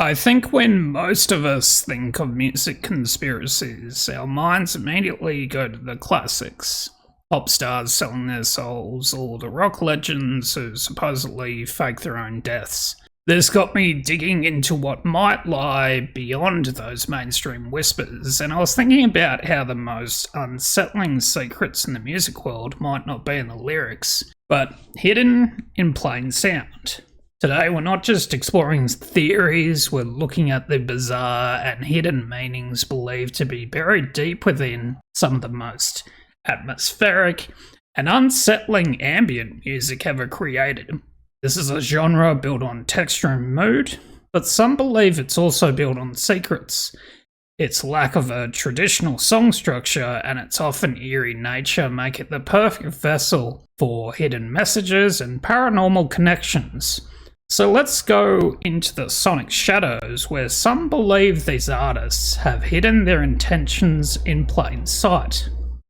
I think when most of us think of music conspiracies, our minds immediately go to the classics. Pop stars selling their souls, or the rock legends who supposedly fake their own deaths. This got me digging into what might lie beyond those mainstream whispers, and I was thinking about how the most unsettling secrets in the music world might not be in the lyrics, but hidden in plain sound. Today, we're not just exploring theories, we're looking at the bizarre and hidden meanings believed to be buried deep within some of the most atmospheric and unsettling ambient music ever created. This is a genre built on texture and mood, but some believe it's also built on secrets. Its lack of a traditional song structure and its often eerie nature make it the perfect vessel for hidden messages and paranormal connections. So let's go into the sonic shadows, where some believe these artists have hidden their intentions in plain sight.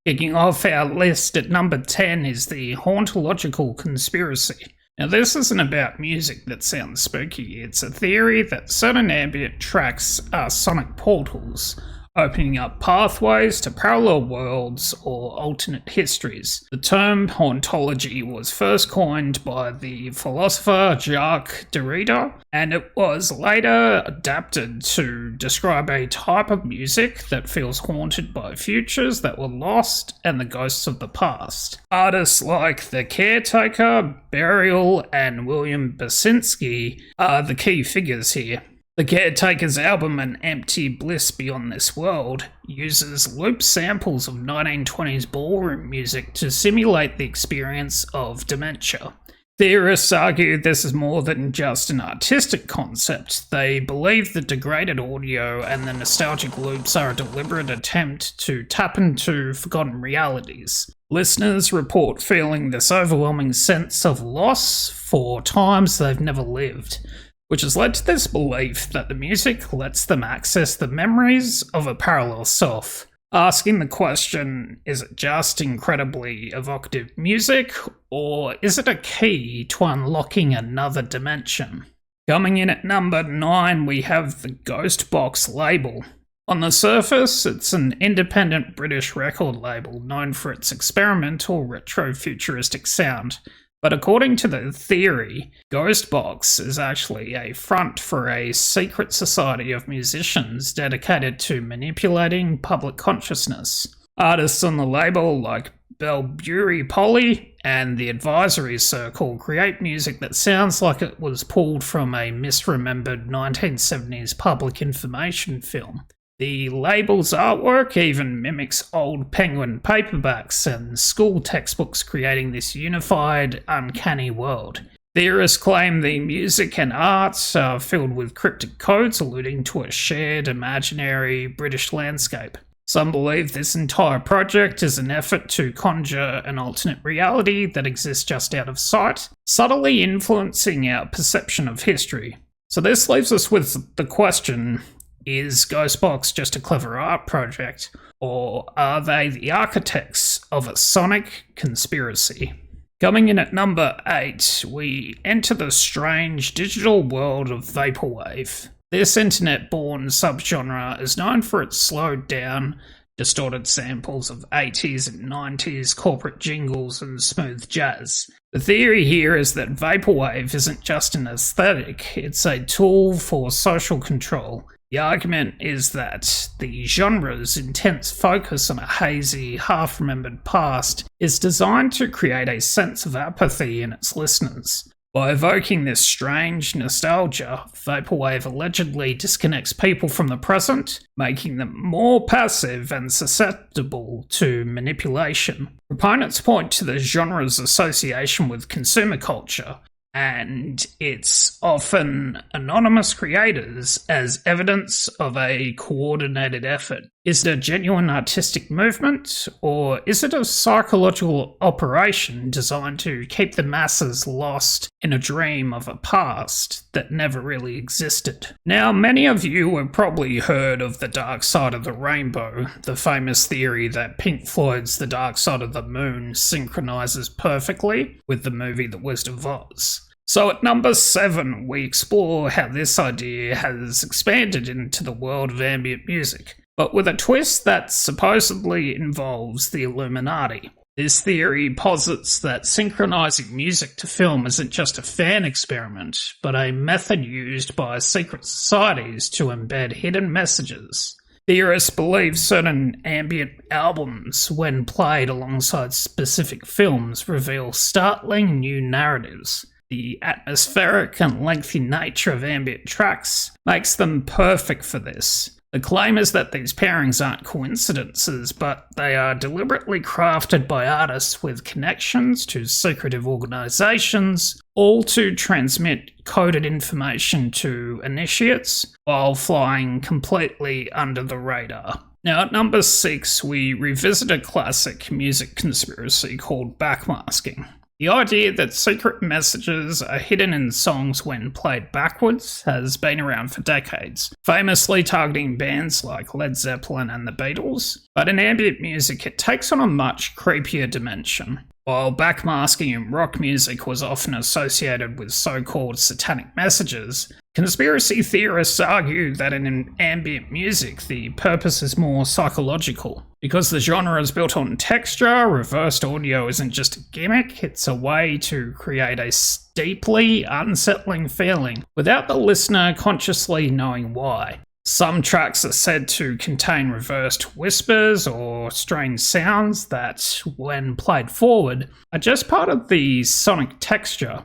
Kicking off our list at number 10 is the hauntological conspiracy. Now, this isn't about music that sounds spooky, it's a theory that certain ambient tracks are sonic portals, opening up pathways to parallel worlds or alternate histories. The term hauntology was first coined by the philosopher Jacques Derrida, and it was later adapted to describe a type of music that feels haunted by futures that were lost and the ghosts of the past. Artists like the Caretaker, Burial, and William Basinski are the key figures here. The Caretaker's album An Empty Bliss Beyond This World uses loop samples of 1920s ballroom music to simulate the experience of dementia. Theorists argue this is more than just an artistic concept. They believe the degraded audio and the nostalgic loops are a deliberate attempt to tap into forgotten realities. Listeners report feeling this overwhelming sense of loss for times they've never lived, which has led to this belief that the music lets them access the memories of a parallel self. Asking the question, is it just incredibly evocative music, or is it a key to unlocking another dimension? Coming in at number 9, we have the Ghost Box label. On the surface, it's an independent British record label known for its experimental retro-futuristic sound. But according to the theory, Ghost Box is actually a front for a secret society of musicians dedicated to manipulating public consciousness. Artists on the label like Belbury Poly and the Advisory Circle create music that sounds like it was pulled from a misremembered 1970s public information film. The label's artwork even mimics old Penguin paperbacks and school textbooks, creating this unified, uncanny world. Theorists claim the music and art are filled with cryptic codes alluding to a shared, imaginary British landscape. Some believe this entire project is an effort to conjure an alternate reality that exists just out of sight, subtly influencing our perception of history. So this leaves us with the question: is Ghostbox just a clever art project, or are they the architects of a sonic conspiracy? Coming in at number 8, we enter the strange digital world of Vaporwave. This internet-born subgenre is known for its slowed-down, distorted samples of 80s and 90s corporate jingles and smooth jazz. The theory here is that Vaporwave isn't just an aesthetic, it's a tool for social control. The argument is that the genre's intense focus on a hazy, half-remembered past is designed to create a sense of apathy in its listeners. By evoking this strange nostalgia, Vaporwave allegedly disconnects people from the present, making them more passive and susceptible to manipulation. Proponents point to the genre's association with consumer culture and its often anonymous creators as evidence of a coordinated effort. Is it a genuine artistic movement, or is it a psychological operation designed to keep the masses lost in a dream of a past that never really existed? Now, many of you have probably heard of the dark side of the rainbow, the famous theory that Pink Floyd's The Dark Side of the Moon synchronizes perfectly with the movie The Wizard of Oz. So at number 7, we explore how this idea has expanded into the world of ambient music, but with a twist that supposedly involves the Illuminati. This theory posits that synchronizing music to film isn't just a fan experiment, but a method used by secret societies to embed hidden messages. Theorists believe certain ambient albums, when played alongside specific films, reveal startling new narratives. The atmospheric and lengthy nature of ambient tracks makes them perfect for this. The claim is that these pairings aren't coincidences, but they are deliberately crafted by artists with connections to secretive organizations, all to transmit coded information to initiates while flying completely under the radar. Now, at number 6, we revisit a classic music conspiracy called backmasking. The idea that secret messages are hidden in songs when played backwards has been around for decades, famously targeting bands like Led Zeppelin and the Beatles, but in ambient music it takes on a much creepier dimension. While backmasking in rock music was often associated with so-called satanic messages, conspiracy theorists argue that in ambient music the purpose is more psychological. Because the genre is built on texture, reversed audio isn't just a gimmick, it's a way to create a deeply unsettling feeling without the listener consciously knowing why. Some tracks are said to contain reversed whispers or strange sounds that, when played forward, are just part of the sonic texture.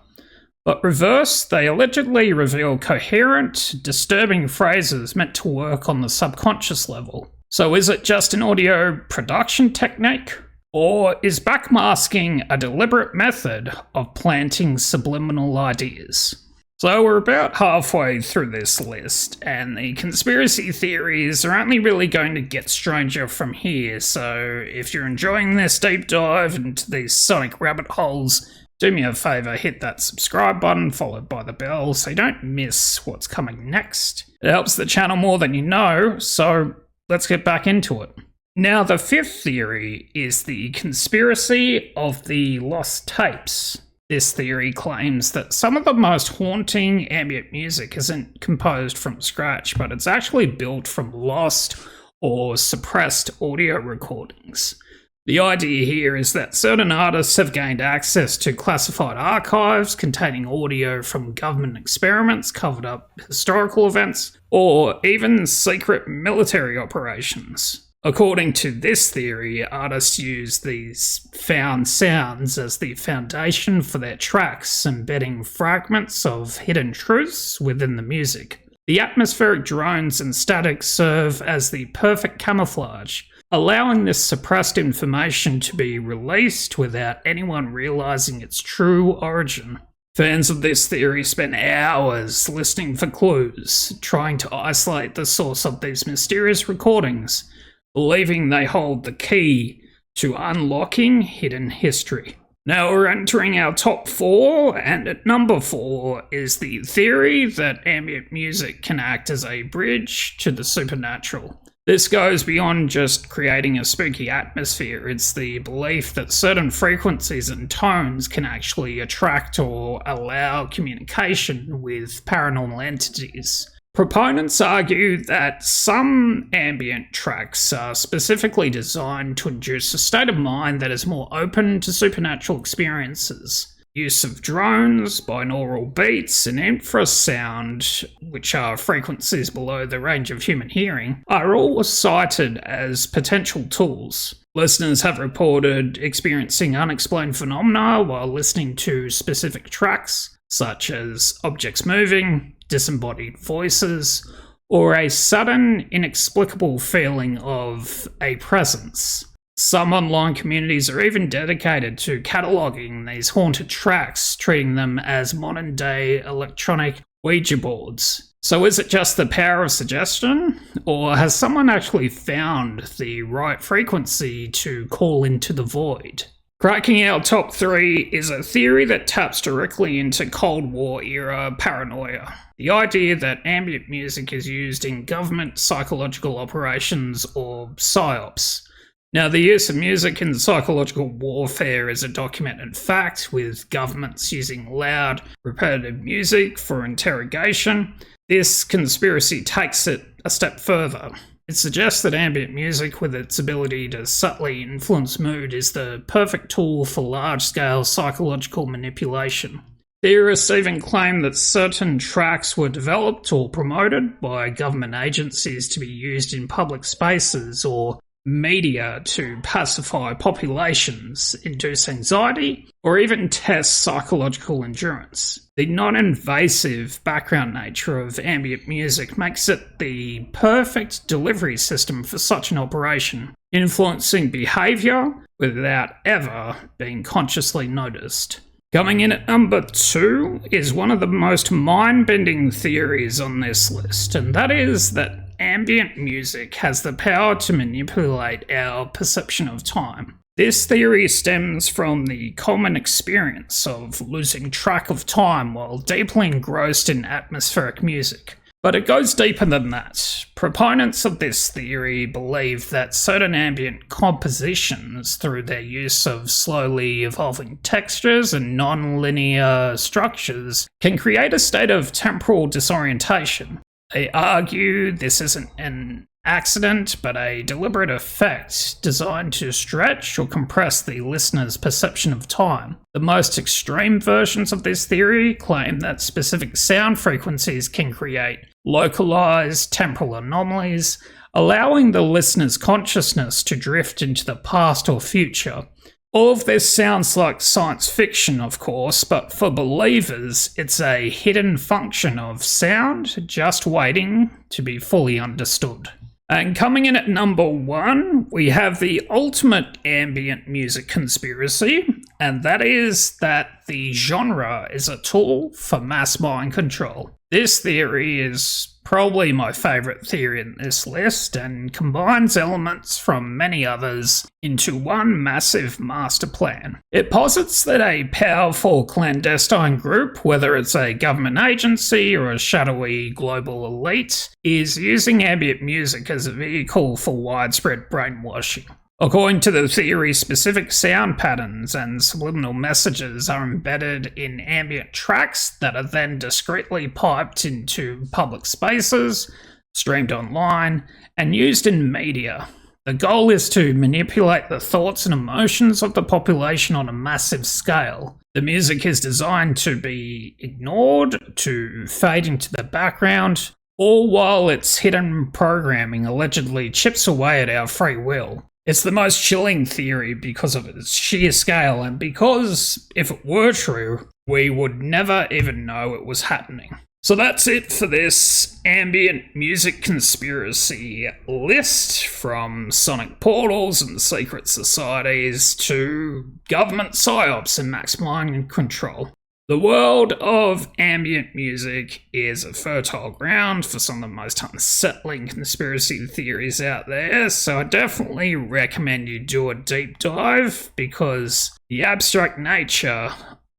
But reversed, they allegedly reveal coherent, disturbing phrases meant to work on the subconscious level. So is it just an audio production technique? Or is backmasking a deliberate method of planting subliminal ideas? So we're about halfway through this list, and the conspiracy theories are only really going to get stranger from here, so if you're enjoying this deep dive into these sonic rabbit holes, do me a favour, hit that subscribe button followed by the bell so you don't miss what's coming next. It helps the channel more than you know, so let's get back into it. Now, the 5th theory is the conspiracy of the lost tapes. This theory claims that some of the most haunting ambient music isn't composed from scratch, but it's actually built from lost or suppressed audio recordings. The idea here is that certain artists have gained access to classified archives containing audio from government experiments, covered up historical events, or even secret military operations. According to this theory, artists use these found sounds as the foundation for their tracks, embedding fragments of hidden truths within the music. The atmospheric drones and static serve as the perfect camouflage, allowing this suppressed information to be released without anyone realizing its true origin. Fans of this theory spend hours listening for clues, trying to isolate the source of these mysterious recordings, believing they hold the key to unlocking hidden history. Now we're entering our top 4, and at number 4 is the theory that ambient music can act as a bridge to the supernatural. This goes beyond just creating a spooky atmosphere. It's the belief that certain frequencies and tones can actually attract or allow communication with paranormal entities. Proponents argue that some ambient tracks are specifically designed to induce a state of mind that is more open to supernatural experiences. Use of drones, binaural beats, and infrasound, which are frequencies below the range of human hearing, are all cited as potential tools. Listeners have reported experiencing unexplained phenomena while listening to specific tracks, such as objects moving, disembodied voices, or a sudden, inexplicable feeling of a presence. Some online communities are even dedicated to cataloguing these haunted tracks, treating them as modern-day electronic Ouija boards. So is it just the power of suggestion, or has someone actually found the right frequency to call into the void? Cracking our top 3 is a theory that taps directly into Cold War era paranoia. The idea that ambient music is used in government psychological operations, or psyops, Now, the use of music in psychological warfare is a documented fact, with governments using loud, repetitive music for interrogation. This conspiracy takes it a step further. It suggests that ambient music, with its ability to subtly influence mood, is the perfect tool for large-scale psychological manipulation. Theorists even claim that certain tracks were developed or promoted by government agencies to be used in public spaces or media to pacify populations, induce anxiety, or even test psychological endurance. The non-invasive background nature of ambient music makes it the perfect delivery system for such an operation, influencing behaviour without ever being consciously noticed. Coming in at number 2 is one of the most mind-bending theories on this list, and that is that ambient music has the power to manipulate our perception of time. This theory stems from the common experience of losing track of time while deeply engrossed in atmospheric music. But it goes deeper than that. Proponents of this theory believe that certain ambient compositions, through their use of slowly evolving textures and non-linear structures, can create a state of temporal disorientation. They argue this isn't an accident, but a deliberate effect designed to stretch or compress the listener's perception of time. The most extreme versions of this theory claim that specific sound frequencies can create localized temporal anomalies, allowing the listener's consciousness to drift into the past or future. All of this sounds like science fiction, of course, but for believers, it's a hidden function of sound just waiting to be fully understood. And coming in at number 1, we have the ultimate ambient music conspiracy, and that is that the genre is a tool for mass mind control. This theory is probably my favourite theory in this list, and combines elements from many others into one massive master plan. It posits that a powerful clandestine group, whether it's a government agency or a shadowy global elite, is using ambient music as a vehicle for widespread brainwashing. According to the theory, specific sound patterns and subliminal messages are embedded in ambient tracks that are then discreetly piped into public spaces, streamed online, and used in media. The goal is to manipulate the thoughts and emotions of the population on a massive scale. The music is designed to be ignored, to fade into the background, all while its hidden programming allegedly chips away at our free will. It's the most chilling theory because of its sheer scale, and because, if it were true, we would never even know it was happening. So that's it for this ambient music conspiracy list, from sonic portals and secret societies to government psyops and max mind control. The world of ambient music is a fertile ground for some of the most unsettling conspiracy theories out there, so I definitely recommend you do a deep dive, because the abstract nature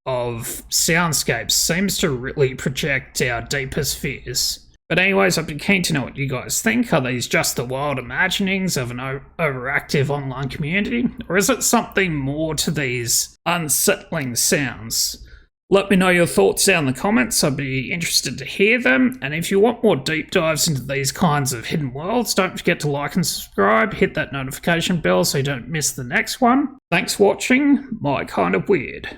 of soundscapes seems to really project our deepest fears. But anyways, I'd be keen to know what you guys think. Are these just the wild imaginings of an overactive online community, or is it something more to these unsettling sounds? Let me know your thoughts down in the comments. I'd be interested to hear them. And if you want more deep dives into these kinds of hidden worlds, don't forget to like and subscribe. Hit that notification bell so you don't miss the next one. Thanks for watching. My Kind of Weird.